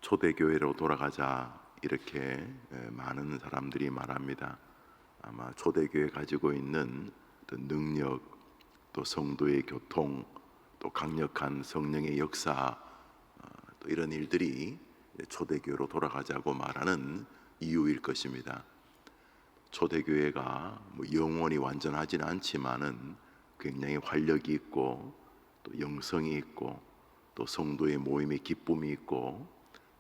초대교회로 돌아가자 이렇게 많은 사람들이 말합니다. 아마 초대교회 가지고 있는 어떤 능력, 또 성도의 교통, 또 강력한 성령의 역사, 또 이런 일들이 초대교회로 돌아가자고 말하는 이유일 것입니다. 초대교회가 영원히 완전하지는 않지만은 굉장히 활력이 있고, 또 영성이 있고, 또 성도의 모임의 기쁨이 있고,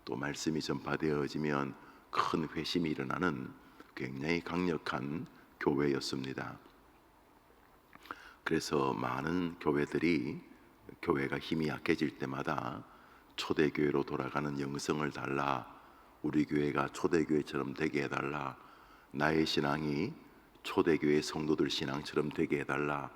또 말씀이 전파되어지면 큰 회심이 일어나는 굉장히 강력한 교회였습니다. 그래서 많은 교회들이 교회가 힘이 약해질 때마다 초대교회로 돌아가는 영성을 달라, 우리 교회가 초대교회처럼 되게 해달라, 나의 신앙이 초대교회 성도들 신앙처럼 되게 해달라,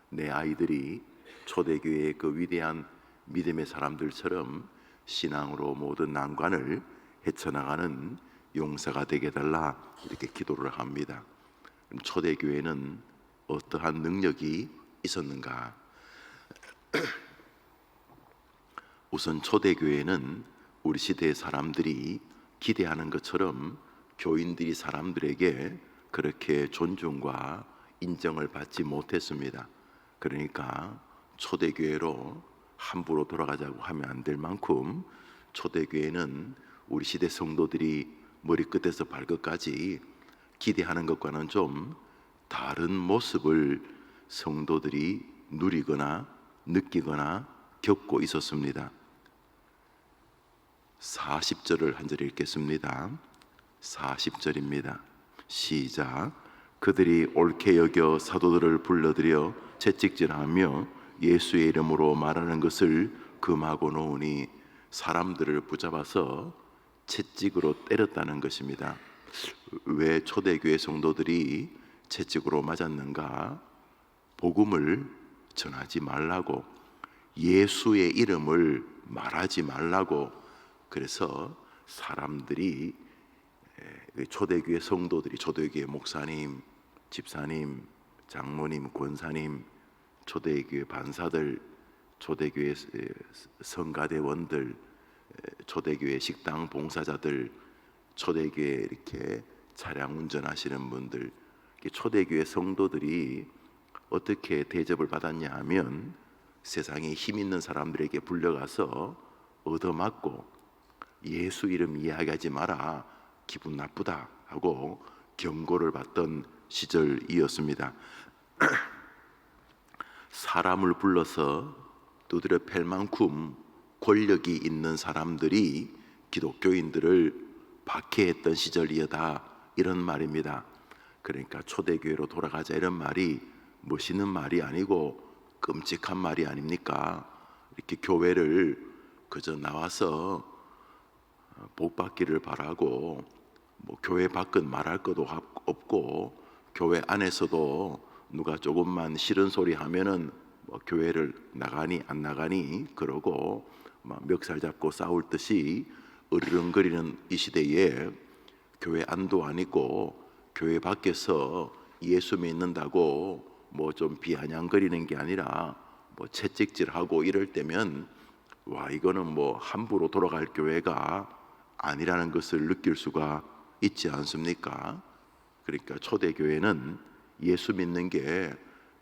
내 아이들이 초대교회의 그 위대한 믿음의 사람들처럼 신앙으로 모든 난관을 헤쳐나가는 용사가 되게 해달라, 이렇게 기도를 합니다. 그럼 초대교회는 어떠한 능력이 있었는가? 우선 초대교회는 우리 시대의 사람들이 기대하는 것처럼 교인들이 사람들에게 그렇게 존중과 인정을 받지 못했습니다. 그러니까 초대교회로 함부로 돌아가자고 하면 안 될 만큼 초대교회는 우리 시대 성도들이 머리끝에서 발끝까지 기대하는 것과는 좀 다른 모습을 성도들이 누리거나 느끼거나 겪고 있었습니다. 40절을 한 절 읽겠습니다. 40절입니다. 시작. 그들이 옳게 여겨 사도들을 불러들여 채찍질하며 예수의 이름으로 말하는 것을 금하고 놓으니, 사람들을 붙잡아서 채찍으로 때렸다는 것입니다. 왜 초대교회 성도들이 채찍으로 맞았는가? 복음을 전하지 말라고, 예수의 이름을 말하지 말라고. 그래서 사람들이, 초대교회 성도들이, 초대교회 목사님, 집사님, 장모님, 권사님, 초대교회 반사들, 초대교회 성가대원들, 초대교회 식당 봉사자들, 초대교회 이렇게 차량 운전하시는 분들, 초대교회 성도들이 어떻게 대접을 받았냐 하면, 세상에 힘 있는 사람들에게 불려가서 얻어맞고, 예수 이름 이야기하지 마라, 기분 나쁘다 하고 경고를 받던 시절이었습니다. 사람을 불러서 두드려 팰 만큼 권력이 있는 사람들이 기독교인들을 박해했던 시절이었다, 이런 말입니다. 그러니까 초대교회로 돌아가자 이런 말이 멋있는 말이 아니고 끔찍한 말이 아닙니까? 이렇게 교회를 그저 나와서 복 받기를 바라고, 교회 밖은 말할 것도 없고, 교회 안에서도 누가 조금만 싫은 소리 하면은 교회를 나가니 안 나가니 그러고 멱살 잡고 싸울 듯이 으르렁거리는 이 시대에 교회 안도 아니고 교회 밖에서 예수 믿는다고 좀 비아냥거리는 게 아니라 채찍질하고 이럴 때면, 와, 이거는 함부로 돌아갈 교회가 아니라는 것을 느낄 수가 있지 않습니까? 그러니까 초대교회는 예수 믿는 게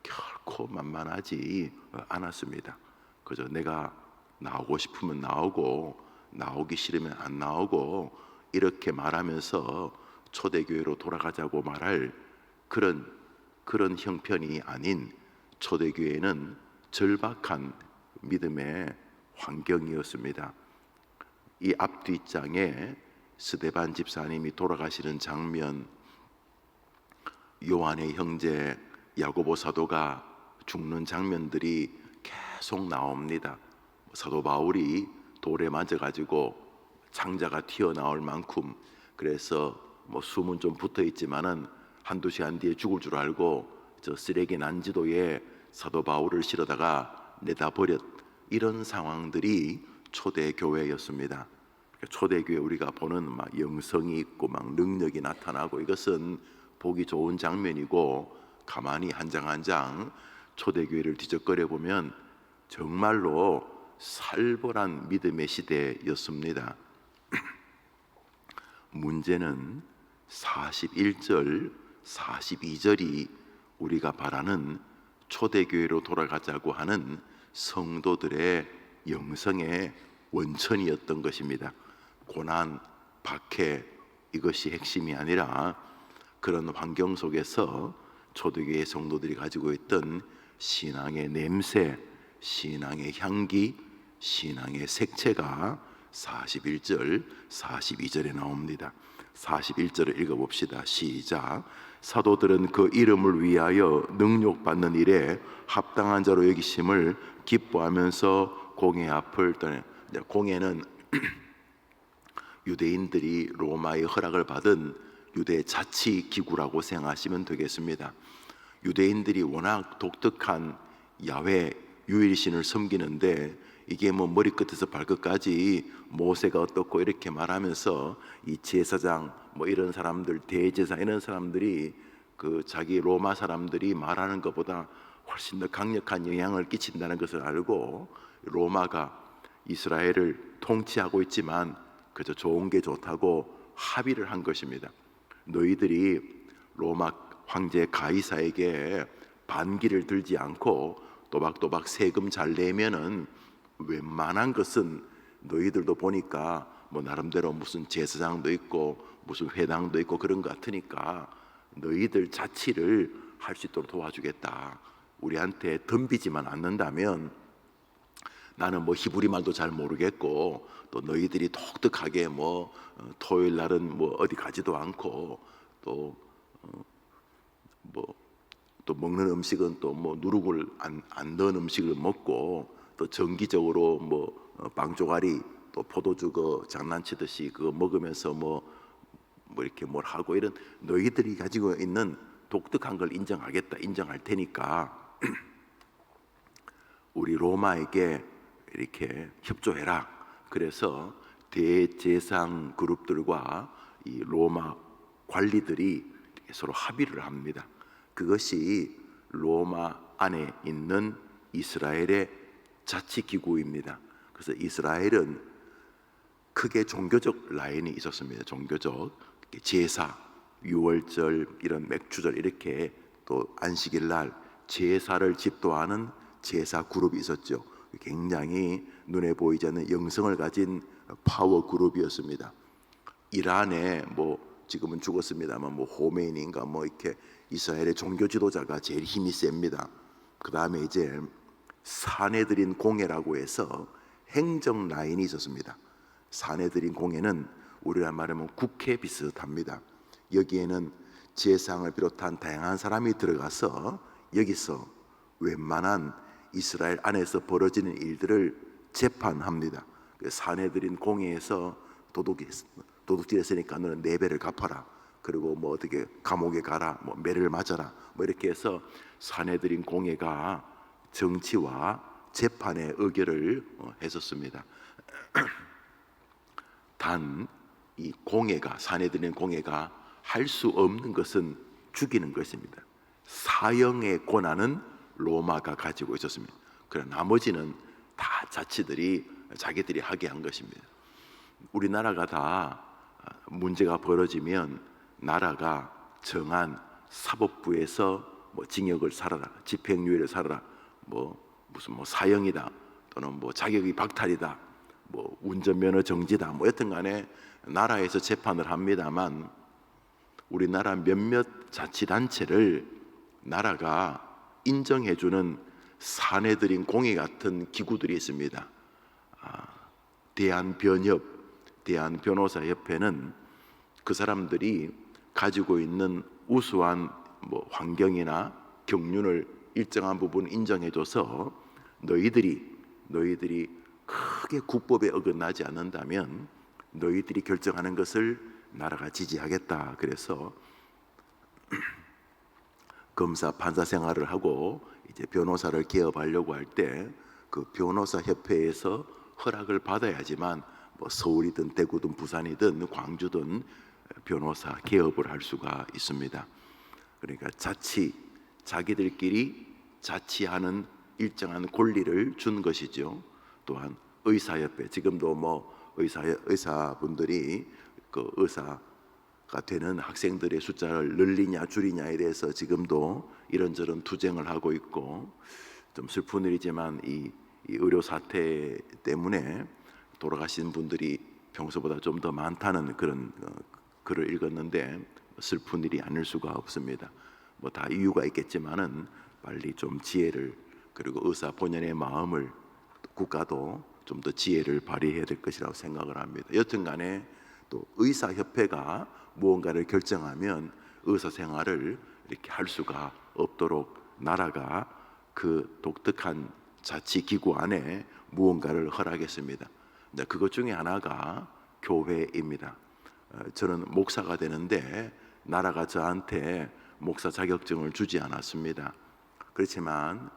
결코 만만하지 않았습니다. 그저 내가 나오고 싶으면 나오고, 나오기 싫으면 안 나오고, 이렇게 말하면서 초대교회로 돌아가자고 말할 그런 형편이 아닌, 초대교회는 절박한 믿음의 환경이었습니다. 이 앞뒷장에 스데반 집사님이 돌아가시는 장면, 요한의 형제 야고보 사도가 죽는 장면들이 계속 나옵니다. 사도 바울이 돌에 맞아가지고 창자가 튀어나올 만큼, 그래서 숨은 좀 붙어 있지만은 한두 시간 뒤에 죽을 줄 알고 저 쓰레기 난지도에 사도 바울을 실어다가 내다 버렸, 이런 상황들이 초대교회였습니다. 초대교회 우리가 보는 영성이 있고 능력이 나타나고, 이것은 보기 좋은 장면이고, 가만히 한 장 한 장 초대교회를 뒤적거려 보면 정말로 살벌한 믿음의 시대였습니다. 문제는 41절, 42절이 우리가 바라는 초대교회로 돌아가자고 하는 성도들의 영성의 원천이었던 것입니다. 고난, 박해, 이것이 핵심이 아니라 그런 환경 속에서 초대교회 성도들이 가지고 있던 신앙의 냄새, 신앙의 향기, 신앙의 색채가 41절, 42절에 나옵니다. 41절을 읽어봅시다. 시작. 사도들은 그 이름을 위하여 능욕받는 일에 합당한 자로 여기심을 기뻐하면서 공회 앞을 떠나. 공회는 유대인들이 로마의 허락을 받은 유대 자치 기구라고 생각하시면 되겠습니다. 유대인들이 워낙 독특한 야훼 유일신을 섬기는데 이게 뭐 머리끝에서 발끝까지 모세가 어떻고 이렇게 말하면서 이 제사장 뭐 이런 사람들, 대제사 이런 사람들이 그 자기 로마 사람들이 말하는 것보다 훨씬 더 강력한 영향을 끼친다는 것을 알고 로마가 이스라엘을 통치하고 있지만 그저 좋은 게 좋다고 합의를 한 것입니다. 너희들이 로마 황제 가이사에게 반기를 들지 않고 또박또박 세금 잘 내면은 웬만한 것은 너희들도 보니까 뭐 나름대로 무슨 제사장도 있고 무슨 회당도 있고 그런 것 같으니까 너희들 자치를 할 수 있도록 도와주겠다. 우리한테 덤비지만 않는다면 나는 뭐 히브리 말도 잘 모르겠고 또 너희들이 독특하게 뭐 토요일 날은 뭐 어디 가지도 않고 또 또 먹는 음식은 또 뭐 누룩을 안 넣은 음식을 먹고 또 정기적으로 뭐 빵조가리 또 포도주 그 장난치듯이 그거 먹으면서 뭐 이렇게 뭘 하고 이런 너희들이 가지고 있는 독특한 걸 인정하겠다, 인정할 테니까 우리 로마에게 이렇게 협조해라. 그래서 대제상 그룹들과 이 로마 관리들이 서로 합의를 합니다. 그것이 로마 안에 있는 이스라엘의 자치기구입니다. 그래서 이스라엘은 크게 종교적 라인이 있었습니다. 종교적 제사, 유월절, 이런 맥주절 이렇게 또 안식일 날 제사를 집도하는 제사 그룹이 있었죠. 굉장히 눈에 보이지 않는 영성을 가진 파워 그룹이었습니다. 이란에 뭐 지금은 죽었습니다만 뭐 호메인인가 뭐 이렇게 이스라엘의 종교 지도자가 제일 힘이 셉니다. 그 다음에 이제 사내들인 공회라고 해서 행정 라인이 있었습니다. 사내들인 공회는 우리나라 말하면 국회 비슷합니다. 여기에는 제사장을 비롯한 다양한 사람이 들어가서 여기서 웬만한 이스라엘 안에서 벌어지는 일들을 재판합니다. 사내들인 공회에서 도둑질했으니까 너는 4배를 갚아라. 그리고 뭐 어떻게 감옥에 가라, 뭐 매를 맞아라, 뭐 이렇게 해서 사내들인 공회가 정치와 재판의 의결을 했었습니다. 단 이 공회가 사내들인 공회가 할 수 없는 것은 죽이는 것입니다. 사형의 권한은 로마가 가지고 있었습니다. 그러나 나머지는 다 자치들이 자기들이 하게 한 것입니다. 우리나라가 다 문제가 벌어지면 나라가 정한 사법부에서 뭐 징역을 살아라, 집행유예를 살아라, 뭐 무슨 뭐 사형이다 또는 뭐 자격이 박탈이다, 뭐 운전면허 정지다, 뭐 여튼간에 나라에서 재판을 합니다만 우리나라 몇몇 자치단체를 나라가 인정해주는 사내들인 공회 같은 기구들이 있습니다. 대한변협, 대한변호사협회는 그 사람들이 가지고 있는 우수한 뭐 환경이나 경륜을 일정한 부분 인정해줘서 너희들이 크게 국법에 어긋나지 않는다면 너희들이 결정하는 것을 나라가 지지하겠다. 그래서 검사 판사 생활을 하고 이제 변호사를 개업하려고 할 때 그 변호사 협회에서 허락을 받아야지만 뭐 서울이든 대구든 부산이든 광주든 변호사 개업을 할 수가 있습니다. 그러니까 자기들끼리 자치하는 일정한 권리를 준 것이죠. 또한 의사협회, 지금도 뭐 의사분들이 그 의사가 되는 학생들의 숫자를 늘리냐 줄이냐에 대해서 지금도 이런저런 투쟁을 하고 있고, 좀 슬픈 일이지만 이 의료 사태 때문에 돌아가신 분들이 평소보다 좀 더 많다는 그런 글을 읽었는데 슬픈 일이 아닐 수가 없습니다. 뭐 다 이유가 있겠지만은 빨리 좀 지혜를, 그리고 의사 본연의 마음을 국가도 좀 더 지혜를 발휘해야 될 것이라고 생각을 합니다. 여튼간에 또 의사협회가 무언가를 결정하면 의사 생활을 이렇게 할 수가 없도록 나라가 그 독특한 자치기구 안에 무언가를 허락했습니다. 그것 중에 하나가 교회입니다. 저는 목사가 되는데 나라가 저한테 목사 자격증을 주지 않았습니다. 그렇지만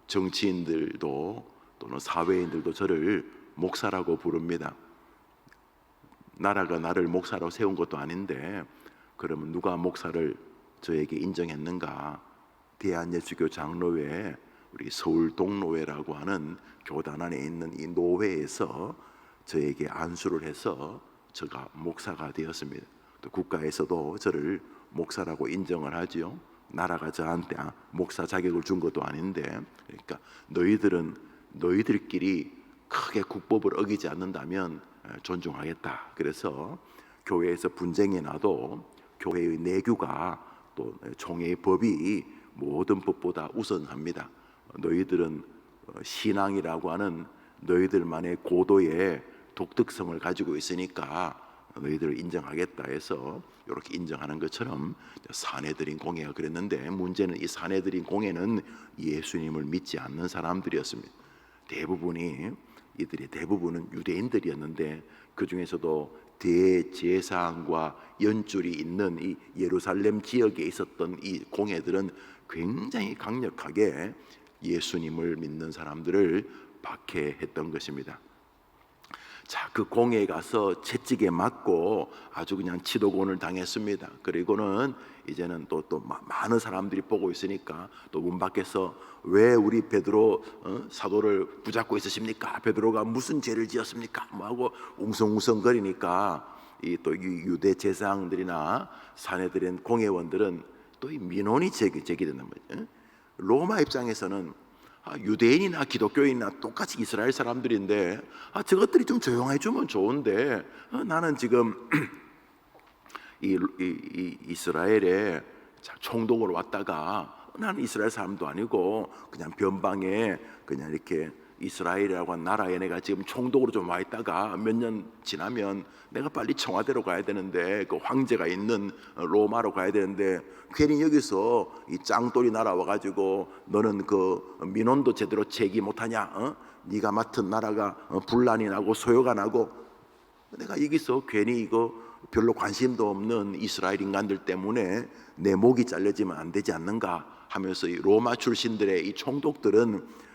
정치인들도 또는 사회인들도 저를 목사라고 부릅니다. 나라가 나를 목사로 세운 것도 아닌데 그러면 누가 목사를 저에게 인정했는가? 대한예수교 장로회, 우리 서울 동로회라고 하는 교단 안에 있는 이 노회에서 저에게 안수를 해서 제가 목사가 되었습니다. 또 국가에서도 저를 목사라고 인정을 하지요. 나라가 저한테 목사 자격을 준 것도 아닌데, 그러니까 너희들끼리 크게 국법을 어기지 않는다면 존중하겠다. 그래서 교회에서 분쟁이 나도 교회의 내규가 또 총회의 법이 모든 법보다 우선합니다. 너희들은 신앙이라고 하는 너희들만의 고도의 독특성을 가지고 있으니까 너희들을 인정하겠다 해서 이렇게 인정하는 것처럼 사내들인 공회가 그랬는데, 문제는 이 사내들인 공회는 예수님을 믿지 않는 사람들이었습니다. 이들의 대부분은 유대인들이었는데 그 중에서도 대제사장과 연줄이 있는 이 예루살렘 지역에 있었던 이 공회들은 굉장히 강력하게 예수님을 믿는 사람들을 박해했던 것입니다. 자, 그 공회에 가서 채찍에 맞고 아주 그냥 치도곤을 당했습니다. 그리고는 이제는 또 많은 사람들이 보고 있으니까 또 문 밖에서 왜 우리 베드로 사도를 붙잡고 있으십니까? 베드로가 무슨 죄를 지었습니까? 뭐 하고 웅성웅성거리니까 이 유대 제사장들이나 사내들인 공회원들은 또 이 민원이 제기되는 거죠. 로마 입장에서는 유대인이나 기독교인이나 똑같이 이스라엘 사람들인데 저것들이 좀 조용해 주면 좋은데 나는 지금 이스라엘에 총독으로 왔다가 나는 이스라엘 사람도 아니고 그냥 변방에 그냥 이렇게 이스라엘이라고 한 나라에 내가 지금 총독으로 좀 와 있다가 몇 년 지나면 내가 빨리 청와대로 가야 되는데, 그 황제가 있는 로마로 가야 되는데 괜히 여기서 이 짱돌이 날아와 가지고 너는 그 민원도 제대로 제기 못하냐? 네가 맡은 나라가 분란이 나고 소요가 나고, 내가 여기서 괜히 이거 별로 관심도 없는 이스라엘 인간들 때문에 내 목이 잘려지면 안 되지 않는가 하면서 이 로마 출신들의 이 총독들은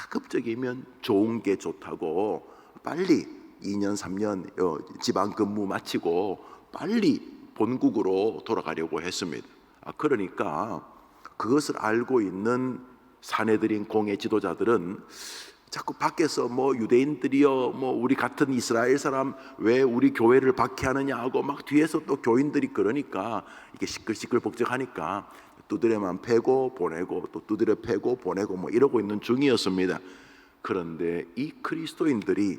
가급적이면 좋은 게 좋다고 빨리 2년 3년 지방 근무 마치고 빨리 본국으로 돌아가려고 했습니다. 그러니까 그것을 알고 있는 사내들인 공회 지도자들은 자꾸 밖에서 뭐 유대인들이여 뭐 우리 같은 이스라엘 사람 왜 우리 교회를 박해하느냐 하고 막 뒤에서 또 교인들이 그러니까 이게 시끌시끌벅적하니까 두드려만 패고 보내고 또 두드려 패고 보내고 뭐 이러고 있는 중이었습니다. 그런데 이 그리스도인들이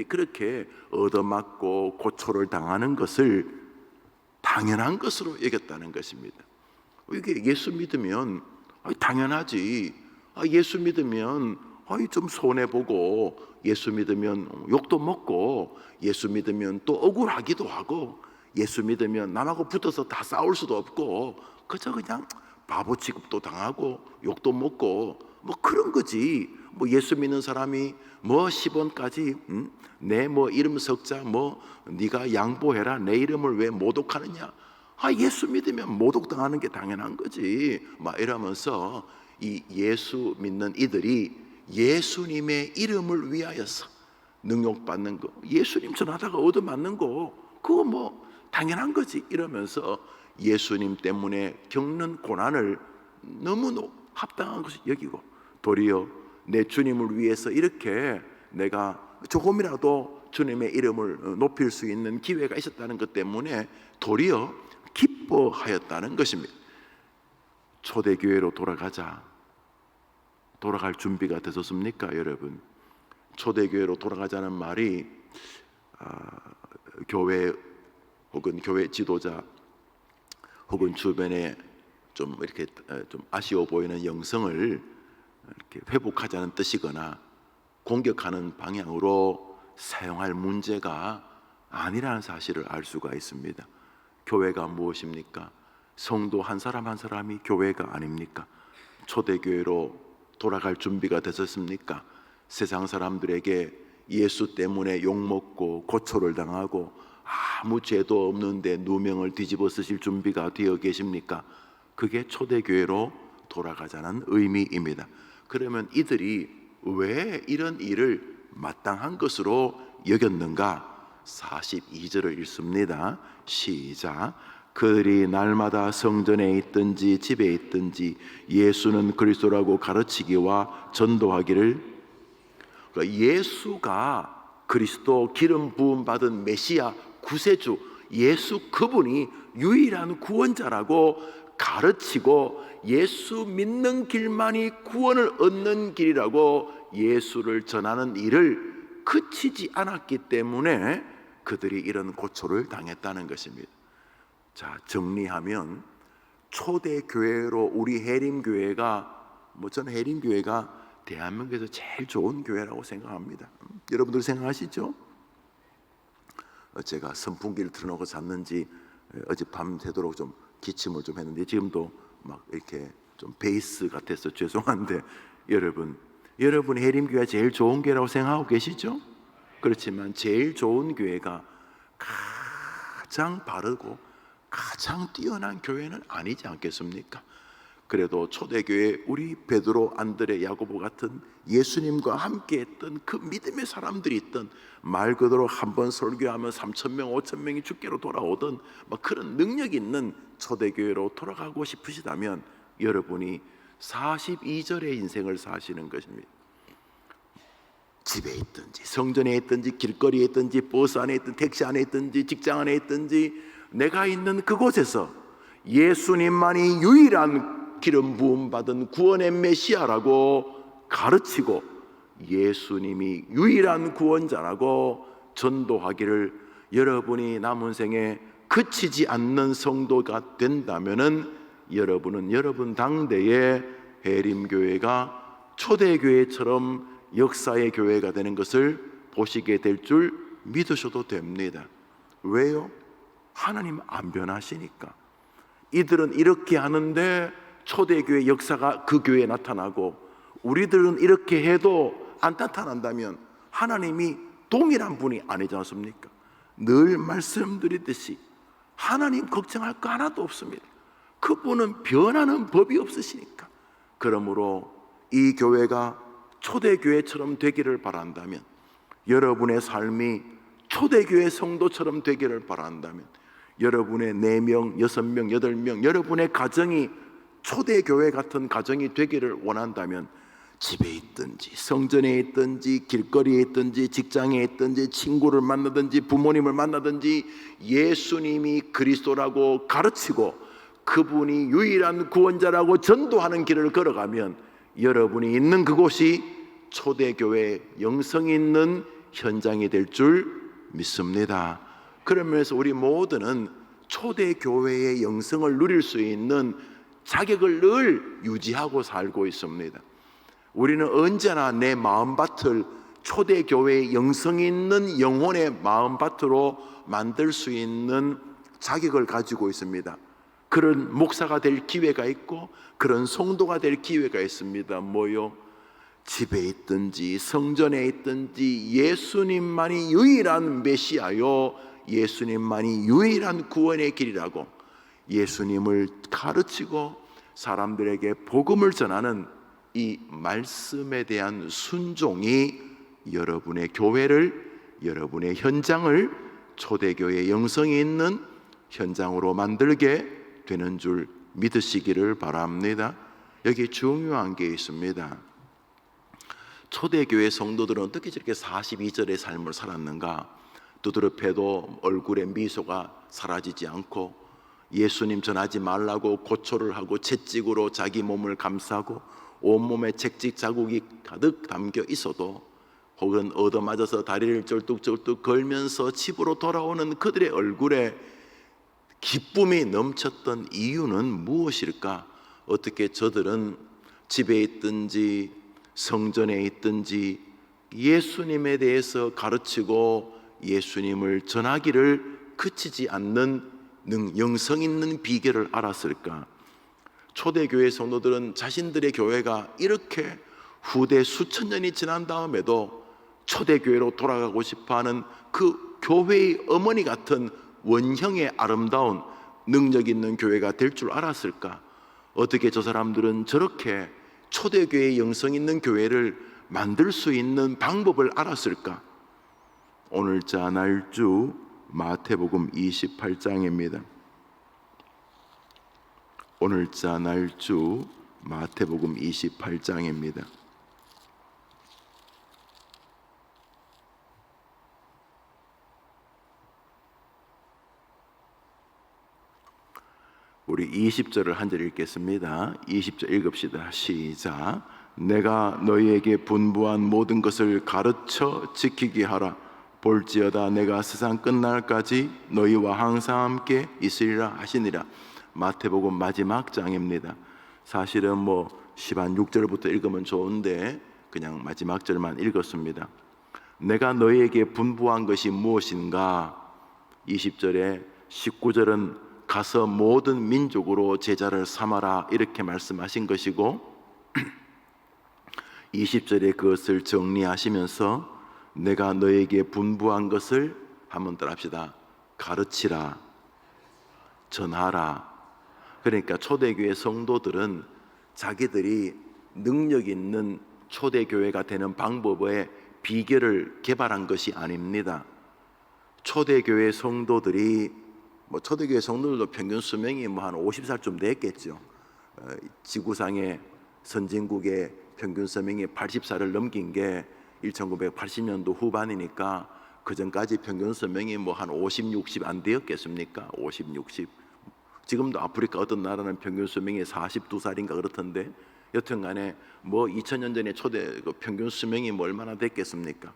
그렇게 얻어맞고 고초를 당하는 것을 당연한 것으로 여겼다는 것입니다. 이게 예수 믿으면 당연하지. 예수 믿으면 좀 손해보고, 예수 믿으면 욕도 먹고, 예수 믿으면 또 억울하기도 하고, 예수 믿으면 남하고 붙어서 다 싸울 수도 없고 그저 그냥 바보 취급도 당하고 욕도 먹고 뭐 그런 거지. 뭐 예수 믿는 사람이 뭐 10원까지 내 뭐 이름 석자 뭐 네가 양보해라, 내 이름을 왜 모독하느냐. 예수 믿으면 모독당하는 게 당연한 거지. 막 이러면서 이 예수 믿는 이들이 예수님의 이름을 위하여서 능욕받는 거, 예수님 전하다가 얻어맞는 거, 그거 뭐 당연한 거지 이러면서 예수님 때문에 겪는 고난을 너무 합당한 것을 여기고, 도리어 내 주님을 위해서 이렇게 내가 조금이라도 주님의 이름을 높일 수 있는 기회가 있었다는 것 때문에 도리어 기뻐하였다는 것입니다. 초대교회로 돌아갈 준비가 되셨습니까, 여러분? 초대교회로 돌아가자는 말이 교회 혹은 교회 지도자 혹은 주변에 좀 이렇게 좀 아쉬워 보이는 영성을 이렇게 회복하자는 뜻이거나 공격하는 방향으로 사용할 문제가 아니라는 사실을 알 수가 있습니다. 교회가 무엇입니까? 성도 한 사람 한 사람이 교회가 아닙니까? 초대교회로 돌아갈 준비가 되셨습니까? 세상 사람들에게 예수 때문에 욕먹고 고초를 당하고 아무 죄도 없는데 누명을 뒤집어 쓰실 준비가 되어 계십니까? 그게 초대교회로 돌아가자는 의미입니다. 그러면 이들이 왜 이런 일을 마땅한 것으로 여겼는가? 42절을 읽습니다. 시작. 그들이 날마다 성전에 있든지 집에 있든지 예수는 그리스도라고 가르치기와 전도하기를. 그러니까 예수가 그리스도 기름 부음 받은 메시아 구세주 예수 그분이 유일한 구원자라고 가르치고 예수 믿는 길만이 구원을 얻는 길이라고 예수를 전하는 일을 그치지 않았기 때문에 그들이 이런 고초를 당했다는 것입니다. 자, 정리하면 초대교회로 우리 해림교회가 저는 해림교회가 대한민국에서 제일 좋은 교회라고 생각합니다. 여러분들 생각하시죠? 제가 선풍기를 틀어놓고 잤는지 어제 밤새도록 좀 기침을 좀 했는데 지금도 막 이렇게 좀 베이스 같아서 죄송한데 여러분 해림교회가 제일 좋은 교회라고 생각하고 계시죠? 그렇지만 제일 좋은 교회가 가장 바르고 가장 뛰어난 교회는 아니지 않겠습니까? 그래도 초대교회 우리 베드로, 안드레, 야고보 같은 예수님과 함께했던 그 믿음의 사람들이 있던 말 그대로 한 번 설교하면 3,000명, 5,000명이 주께로 돌아오던 그런 능력 있는 초대교회로 돌아가고 싶으시다면 여러분이 42절의 인생을 사시는 것입니다. 집에 있든지 성전에 있든지 길거리에 있든지 버스 안에 있든지 택시 안에 있든지 직장 안에 있든지 내가 있는 그곳에서 예수님만이 유일한 기름 부음 받은 구원의 메시아라고 가르치고 예수님이 유일한 구원자라고 전도하기를 여러분이 남은 생에 그치지 않는 성도가 된다면은 여러분은 여러분 당대의 해림교회가 초대교회처럼 역사의 교회가 되는 것을 보시게 될 줄 믿으셔도 됩니다. 왜요? 하나님 안 변하시니까. 이들은 이렇게 하는데 초대교회 역사가 그 교회에 나타나고 우리들은 이렇게 해도 안 나타난다면 하나님이 동일한 분이 아니지 않습니까? 늘 말씀드리듯이 하나님 걱정할 거 하나도 없습니다. 그분은 변하는 법이 없으시니까. 그러므로 이 교회가 초대교회처럼 되기를 바란다면, 여러분의 삶이 초대교회 성도처럼 되기를 바란다면, 여러분의 4명, 6명, 8명, 여러분의 가정이 초대교회 같은 가정이 되기를 원한다면 집에 있든지 성전에 있든지 길거리에 있든지 직장에 있든지 친구를 만나든지 부모님을 만나든지 예수님이 그리스도라고 가르치고 그분이 유일한 구원자라고 전도하는 길을 걸어가면 여러분이 있는 그곳이 초대교회 영성이 있는 현장이 될 줄 믿습니다. 그러면서 우리 모두는 초대교회의 영성을 누릴 수 있는 자격을 늘 유지하고 살고 있습니다. 우리는 언제나 내 마음밭을 초대교회의 영성이 있는 영혼의 마음밭으로 만들 수 있는 자격을 가지고 있습니다. 그런 목사가 될 기회가 있고 그런 성도가 될 기회가 있습니다. 뭐요? 집에 있든지 성전에 있든지 예수님만이 유일한 메시아요, 예수님만이 유일한 구원의 길이라고 예수님을 가르치고 사람들에게 복음을 전하는 이 말씀에 대한 순종이 여러분의 교회를, 여러분의 현장을 초대교회 영성이 있는 현장으로 만들게 되는 줄 믿으시기를 바랍니다. 여기 중요한 게 있습니다. 초대교회 성도들은 어떻게 저렇게 42절의 삶을 살았는가? 두드럽해도 얼굴에 미소가 사라지지 않고, 예수님 전하지 말라고 고초를 하고 채찍으로 자기 몸을 감싸고 온몸에 채찍 자국이 가득 담겨 있어도, 혹은 얻어맞아서 다리를 쩔뚝쩔뚝 걸면서 집으로 돌아오는 그들의 얼굴에 기쁨이 넘쳤던 이유는 무엇일까? 어떻게 저들은 집에 있든지 성전에 있든지 예수님에 대해서 가르치고 예수님을 전하기를 그치지 않는 영성 있는 비결을 알았을까? 초대교회 성도들은 자신들의 교회가 이렇게 후대 수천 년이 지난 다음에도 초대교회로 돌아가고 싶어하는 그 교회의 어머니 같은 원형의 아름다운 능력 있는 교회가 될 줄 알았을까? 어떻게 저 사람들은 저렇게 초대교회의 영성 있는 교회를 만들 수 있는 방법을 알았을까? 오늘자 날주 마태복음 28장입니다. 오늘자 날주 마태복음 28장입니다. 우리 20절을 한 절 읽겠습니다. 20절 읽읍시다. 시작. 내가 너희에게 분부한 모든 것을 가르쳐 지키게 하라. 볼지어다 내가 세상 끝날까지 너희와 항상 함께 있으리라 하시니라. 마태복음 마지막 장입니다. 사실은 10한 6절부터 읽으면 좋은데 그냥 마지막 절만 읽었습니다. 내가 너희에게 분부한 것이 무엇인가? 20절에 19절은 가서 모든 민족으로 제자를 삼아라 이렇게 말씀하신 것이고, 20절에 그것을 정리하시면서 내가 너에게 분부한 것을 한번 따라합시다. 가르치라, 전하라. 그러니까 초대교회 성도들은 자기들이 능력 있는 초대교회가 되는 방법의 비결을 개발한 것이 아닙니다. 초대교회 성도들이 초대교회 성도들도 평균 수명이 한 50살쯤 됐겠죠. 지구상의 선진국의 평균 수명이 80살을 넘긴 게 1980년도 후반이니까 그 전까지 평균 수명이 한 50, 60 안 되었겠습니까? 50, 60. 지금도 아프리카 어떤 나라는 평균 수명이 42살인가 그렇던데, 여튼간에 2000년 전에 평균 수명이 얼마나 됐겠습니까?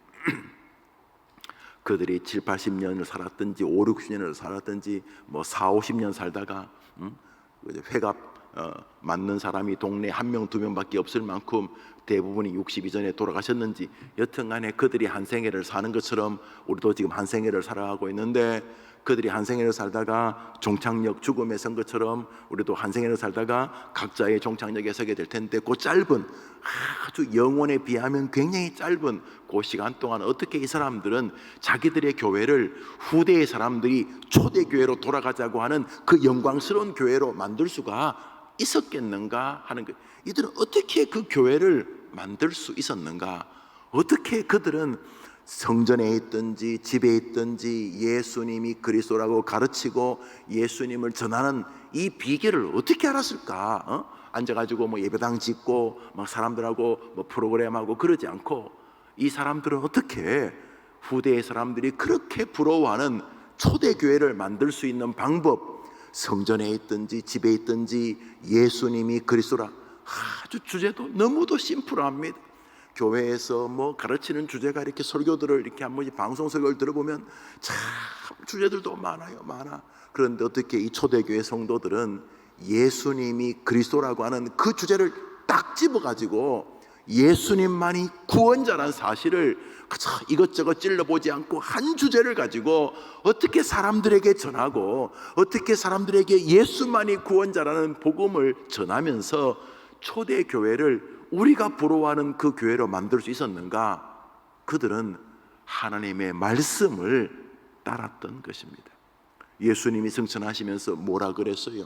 그들이 7, 80년을 살았든지 5, 60년을 살았든지 4, 50년 살다가 회갑 맞는 사람이 동네에 한 명, 두 명밖에 없을 만큼 대부분이 60 이전에 돌아가셨는지, 여튼간에 그들이 한 생애를 사는 것처럼 우리도 지금 한 생애를 살아가고 있는데, 그들이 한 생애를 살다가 종착역 죽음에 선 것처럼 우리도 한 생애를 살다가 각자의 종착역에 서게 될 텐데, 그 짧은, 아주 영혼에 비하면 굉장히 짧은 그 시간 동안 어떻게 이 사람들은 자기들의 교회를 후대의 사람들이 초대교회로 돌아가자고 하는 그 영광스러운 교회로 만들 수가 있었겠는가 하는 것. 이들은 어떻게 그 교회를 만들 수 있었는가? 어떻게 그들은 성전에 있든지 집에 있든지 예수님이 그리스도라고 가르치고 예수님을 전하는 이 비결을 어떻게 알았을까? 앉아가지고 예배당 짓고 사람들하고 프로그램하고 그러지 않고, 이 사람들은 어떻게 후대의 사람들이 그렇게 부러워하는 초대교회를 만들 수 있는 방법, 성전에 있든지 집에 있든지 예수님이 그리스도라. 아주 주제도 너무도 심플합니다. 교회에서 가르치는 주제가 이렇게 설교들을 이렇게 한 번씩 방송 설교를 들어보면 참 주제들도 많아. 그런데 어떻게 이 초대교회 성도들은 예수님이 그리스도라고 하는 그 주제를 딱 집어가지고 예수님만이 구원자라는 사실을 이것저것 찔러보지 않고 한 주제를 가지고 어떻게 사람들에게 전하고 어떻게 사람들에게 예수만이 구원자라는 복음을 전하면서 초대교회를 우리가 부러워하는 그 교회로 만들 수 있었는가? 그들은 하나님의 말씀을 따랐던 것입니다. 예수님이 승천하시면서 뭐라 그랬어요?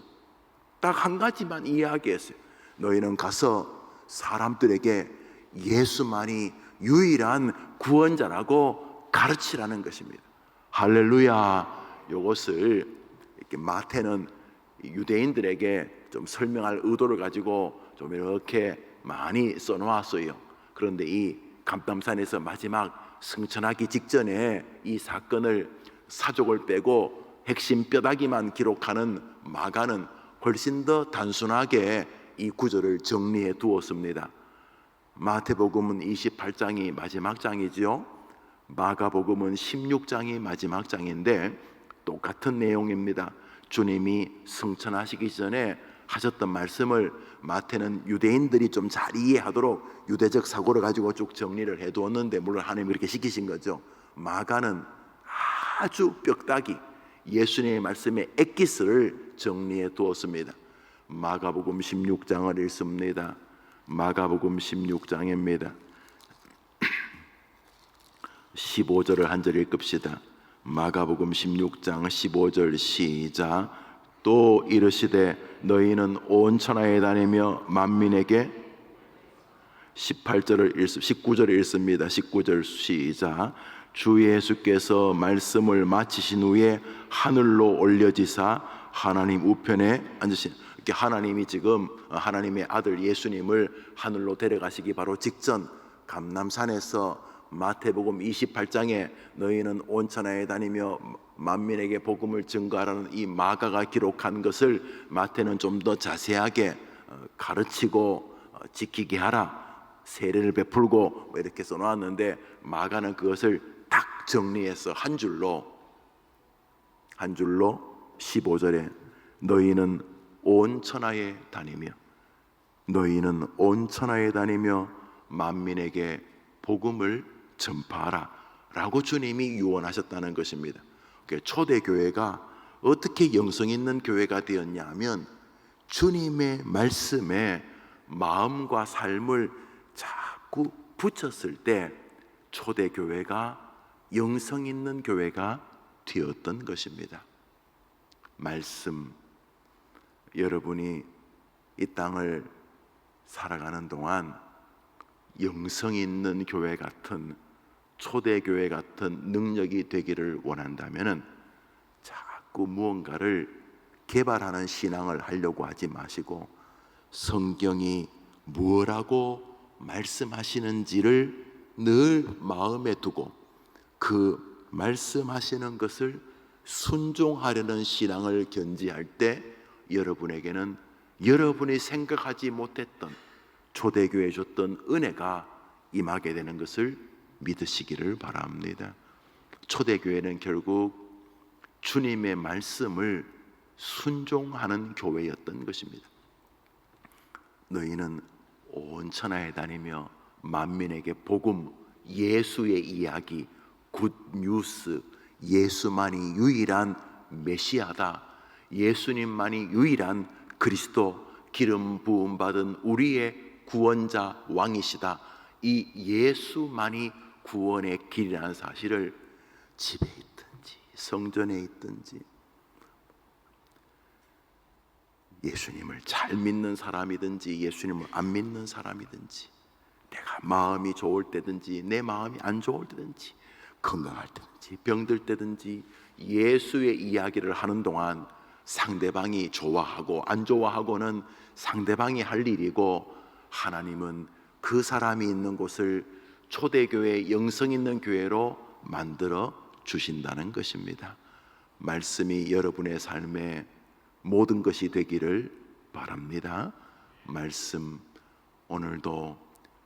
딱 한 가지만 이야기했어요. 너희는 가서 사람들에게 예수만이 유일한 구원자라고 가르치라는 것입니다. 할렐루야. 이것을 이렇게 마태는 유대인들에게 좀 설명할 의도를 가지고 좀 이렇게 많이 써놓았어요. 그런데 이 감담산에서 마지막 승천하기 직전에 이 사건을 사족을 빼고 핵심 뼈다귀만 기록하는 마가는 훨씬 더 단순하게 이 구절을 정리해 두었습니다. 마태복음은 28장이 마지막 장이지요. 마가복음은 16장이 마지막 장인데 똑같은 내용입니다. 주님이 승천하시기 전에 하셨던 말씀을 마태는 유대인들이 좀 잘 이해하도록 유대적 사고를 가지고 쭉 정리를 해두었는데, 물론 하나님이 그렇게 시키신 거죠. 마가는 아주 뼈다귀 예수님의 말씀의 엑기스를 정리해 두었습니다. 마가복음 16장을 읽습니다. 마가복음 16장입니다. 15절을 한 절 읽읍시다. 마가복음 16장 15절 시작. 또 이르시되 너희는 온 천하에 다니며 만민에게 19절을 읽습니다. 19절 시작. 주 예수께서 말씀을 마치신 후에 하늘로 올려지사 하나님 우편에 앉으신, 이렇게 하나님이 지금 하나님의 아들 예수님을 하늘로 데려가시기 바로 직전 감람산에서 마태복음 28장에 너희는 온 천하에 다니며 만민에게 복음을 증거하라는 이 마가가 기록한 것을 마태는 좀 더 자세하게 가르치고 지키게 하라, 세례를 베풀고 이렇게 써놓았는데, 마가는 그것을 딱 정리해서 한 줄로 15절에 너희는 온 천하에 다니며 만민에게 복음을 전파하라 라고 주님이 유언하셨다는 것입니다. 초대교회가 어떻게 영성 있는 교회가 되었냐 하면, 주님의 말씀에 마음과 삶을 자꾸 붙였을 때 초대교회가 영성 있는 교회가 되었던 것입니다. 말씀, 여러분이 이 땅을 살아가는 동안 영성 있는 교회 같은, 초대교회 같은 능력이 되기를 원한다면 자꾸 무언가를 개발하는 신앙을 하려고 하지 마시고, 성경이 뭐라고 말씀하시는지를 늘 마음에 두고 그 말씀하시는 것을 순종하려는 신앙을 견지할 때 여러분에게는 여러분이 생각하지 못했던 초대교회에 줬던 은혜가 임하게 되는 것을 믿으시기를 바랍니다. 초대교회는 결국 주님의 말씀을 순종하는 교회였던 것입니다. 너희는 온 천하에 다니며 만민에게 복음, 예수의 이야기, 굿뉴스, 예수만이 유일한 메시아다, 예수님만이 유일한 그리스도, 기름 부음 받은 우리의 구원자 왕이시다, 이 예수만이 구원의 길이라는 사실을 집에 있든지 성전에 있든지, 예수님을 잘 믿는 사람이든지 예수님을 안 믿는 사람이든지, 내가 마음이 좋을 때든지 내 마음이 안 좋을 때든지, 건강할 때든지 병들 때든지 예수의 이야기를 하는 동안 상대방이 좋아하고 안 좋아하고는 상대방이 할 일이고, 하나님은 그 사람이 있는 곳을 초대교회, 영성 있는 교회로 만들어 주신다는 것입니다. 말씀이 여러분의 삶에 모든 것이 되기를 바랍니다. 말씀, 오늘도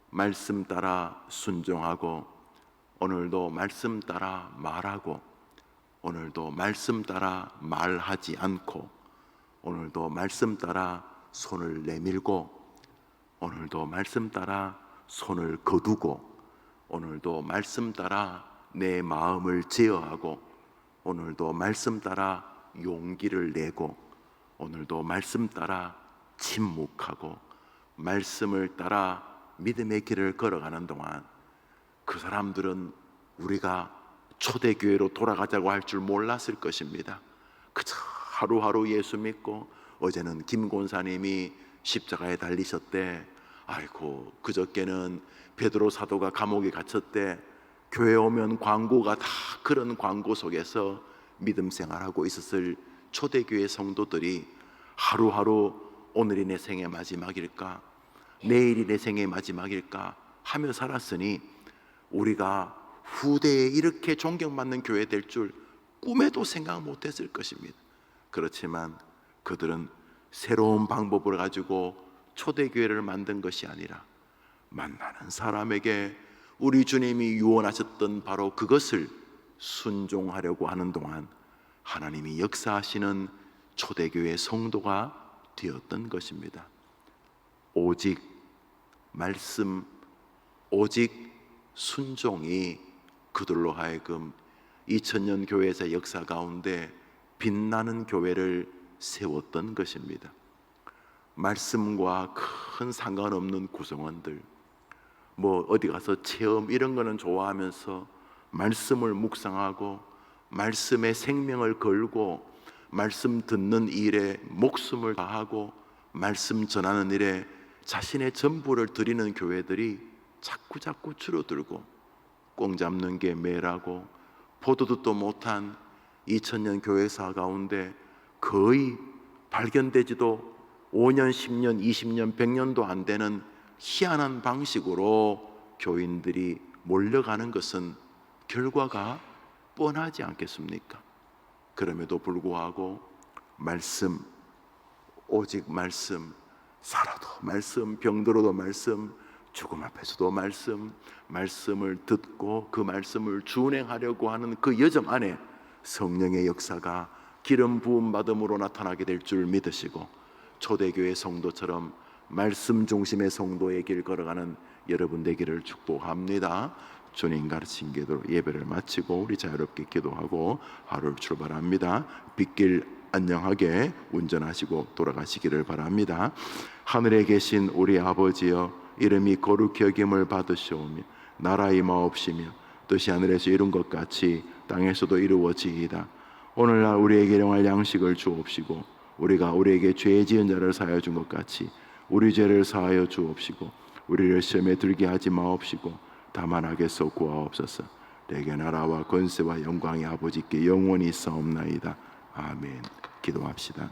말씀 따라 순종하고, 오늘도 말씀 따라 말하고, 오늘도 말씀 따라 말하지 않고, 오늘도 말씀 따라 손을 내밀고, 오늘도 말씀 따라 손을 거두고, 오늘도 말씀 따라 내 마음을 제어하고, 오늘도 말씀 따라 용기를 내고, 오늘도 말씀 따라 침묵하고, 말씀을 따라 믿음의 길을 걸어가는 동안 그 사람들은 우리가 초대교회로 돌아가자고 할 줄 몰랐을 것입니다. 그저 하루하루 예수 믿고, 어제는 김 권사님이 십자가에 달리셨대, 아이고 그저께는 베드로 사도가 감옥에 갇혔대, 교회 오면 광고가 다 그런 광고 속에서 믿음 생활하고 있었을 초대교회 성도들이 하루하루 오늘이 내 생의 마지막일까, 내일이 내 생의 마지막일까 하며 살았으니, 우리가 후대에 이렇게 존경받는 교회 될 줄 꿈에도 생각 못했을 것입니다. 그렇지만 그들은 새로운 방법을 가지고 초대교회를 만든 것이 아니라 만나는 사람에게 우리 주님이 유언하셨던 바로 그것을 순종하려고 하는 동안 하나님이 역사하시는 초대교회 성도가 되었던 것입니다. 오직 말씀, 오직 순종이 그들로 하여금 2000년 교회에서 역사 가운데 빛나는 교회를 세웠던 것입니다. 말씀과 큰 상관없는 구성원들, 어디 가서 체험 이런 거는 좋아하면서 말씀을 묵상하고 말씀에 생명을 걸고 말씀 듣는 일에 목숨을 다하고 말씀 전하는 일에 자신의 전부를 드리는 교회들이 자꾸 줄어들고 꽁 잡는 게 매라고 보도 듣도 못한 2000년 교회사 가운데 거의 발견되지도 5년, 10년, 20년, 100년도 안 되는 희한한 방식으로 교인들이 몰려가는 것은 결과가 뻔하지 않겠습니까? 그럼에도 불구하고 말씀, 오직 말씀, 살아도 말씀, 병들어도 말씀, 죽음 앞에서도 말씀, 말씀을 듣고 그 말씀을 준행하려고 하는 그 여정 안에 성령의 역사가 기름 부음 받음으로 나타나게 될 줄 믿으시고 초대교회 성도처럼 말씀 중심의 성도의 길 걸어가는 여러분 되기를 축복합니다. 주님 가르친 기도로 예배를 마치고 우리 자유롭게 기도하고 하루를 출발합니다. 빗길 안녕하게 운전하시고 돌아가시기를 바랍니다. 하늘에 계신 우리 아버지여, 이름이 거룩히 여김을 받으시오며 나라의 마옵시며 뜻이 하늘에서 이룬 것 같이 땅에서도 이루어지이다. 오늘날 우리에게 일용할 양식을 주옵시고 우리가 우리에게 죄 지은 자를 사하여 준 것 같이 우리 죄를 사하여 주옵시고 우리를 시험에 들게 하지 마옵시고 다만 악에서 구하옵소서. 내게 나라와 권세와 영광이 아버지께 영원히 있사옵나이다. 아멘. 기도합시다.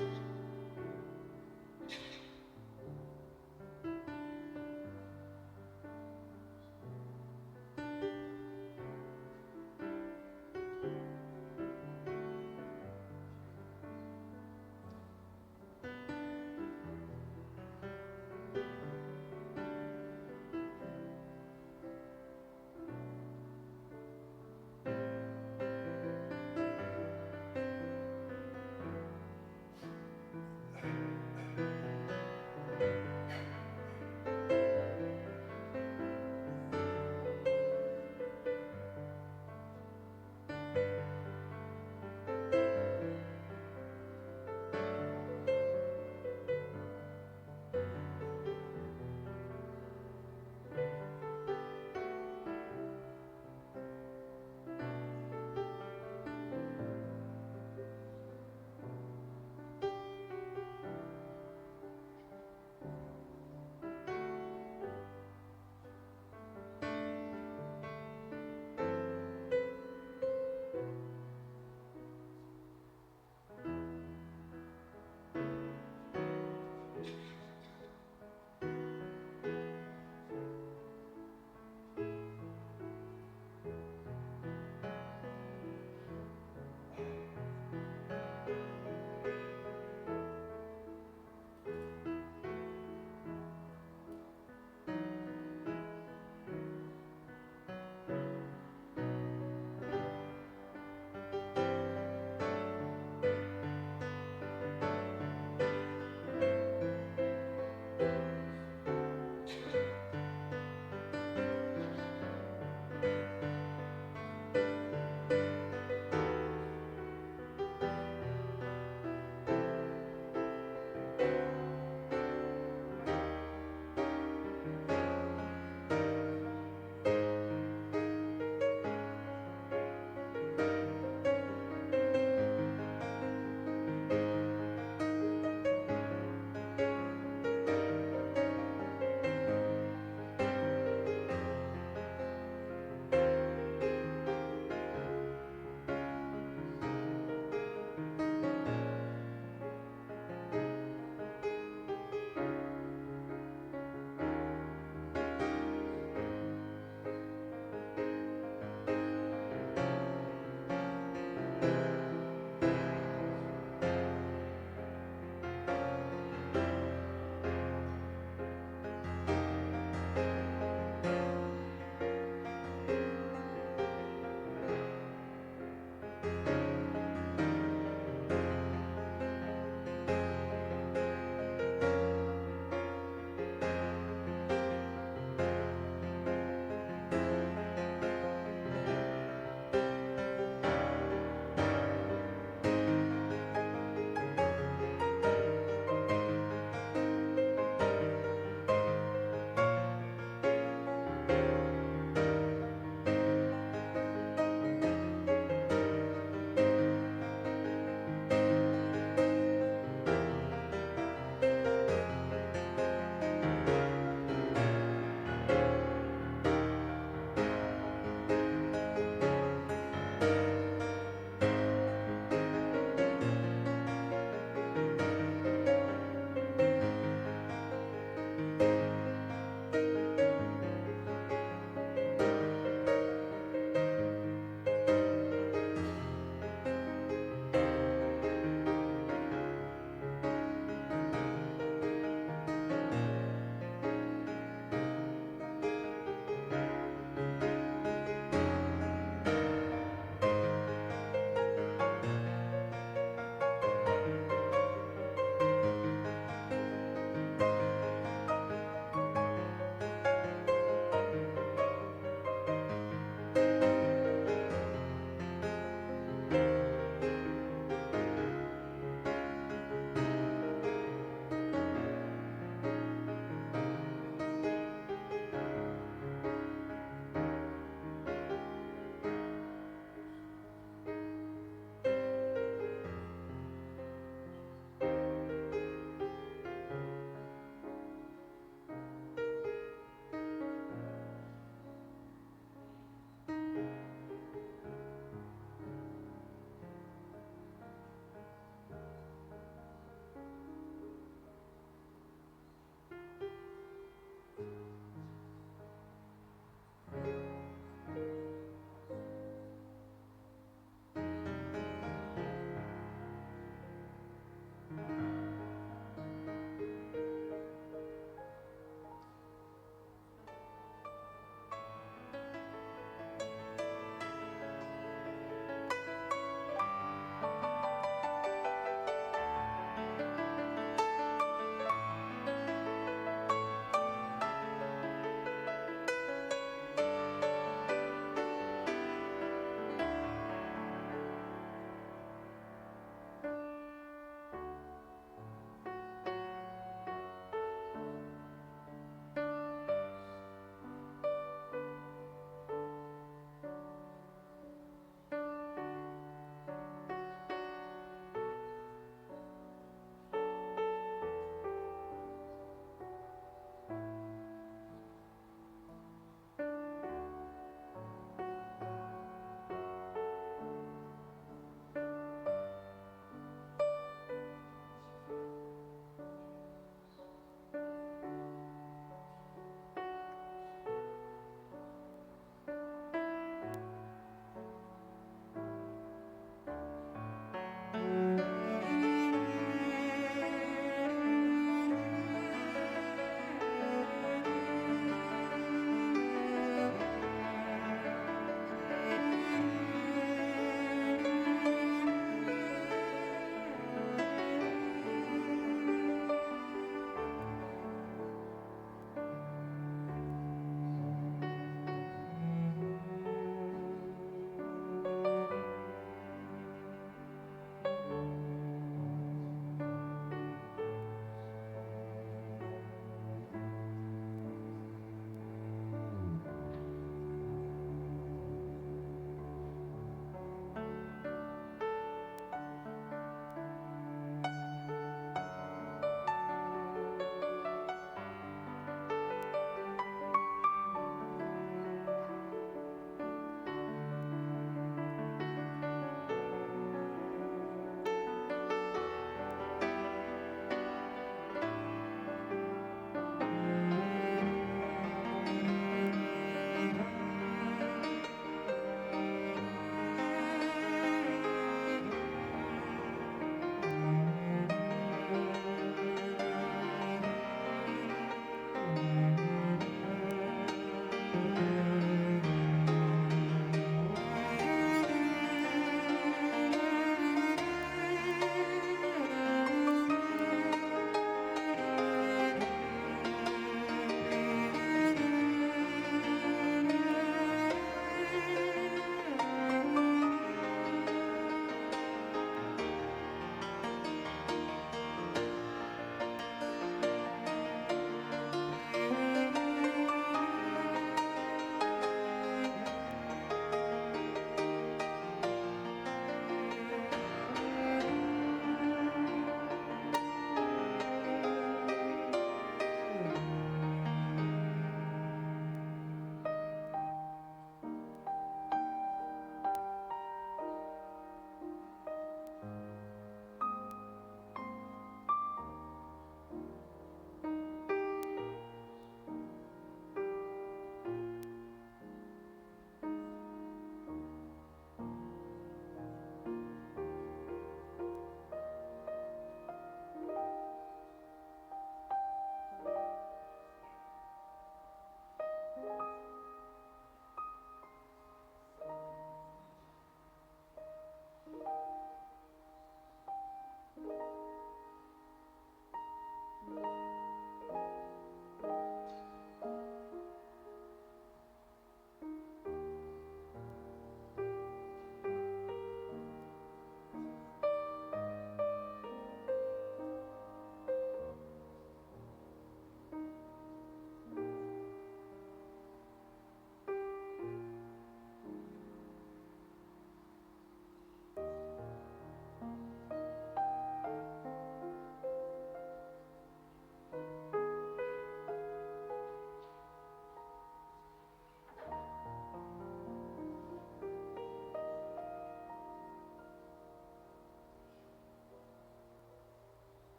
음.